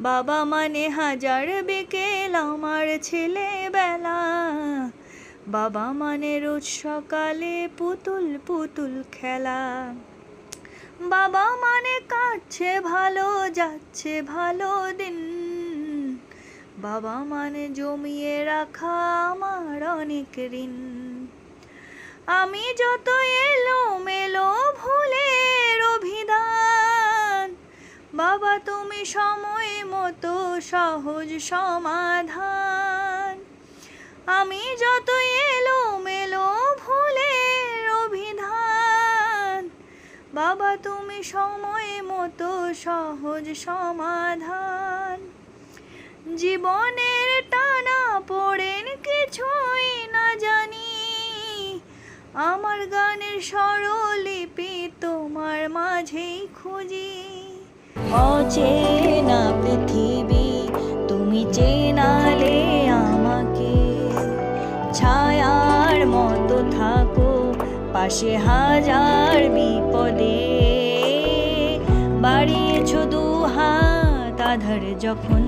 বাবা মানে হাজার বিকেল আমার ছেলেবেলা, বাবা মানে রোজ সকালে পুতুল পুতুল খেলা, বাবা মানে কাটছে ভালো যাচ্ছে ভালো দিন, বাবা মানে জমিয়ে রাখা আমার অনেক ঋণ। আমি যত এলোমেলো ভুলের অভিধান, বাবা তুমি সময় মতো সহজ সমাধান। আমি যত এলোমেলো ভুলের অভিধান, বাবা তুমি সময় মতো সহজ সমাধান। জীবনের টানা পড়েন কিছুই না জানি, আমার গানের স্বরলিপি তোমার মাঝেই খুঁজি। অচেনা পৃথিবী তুমি চেনালে আমাকে, ছায়ার মতো থাকো পাশে হাজার বিপদে, বাড়িয়েছো দুহাত আধার যখন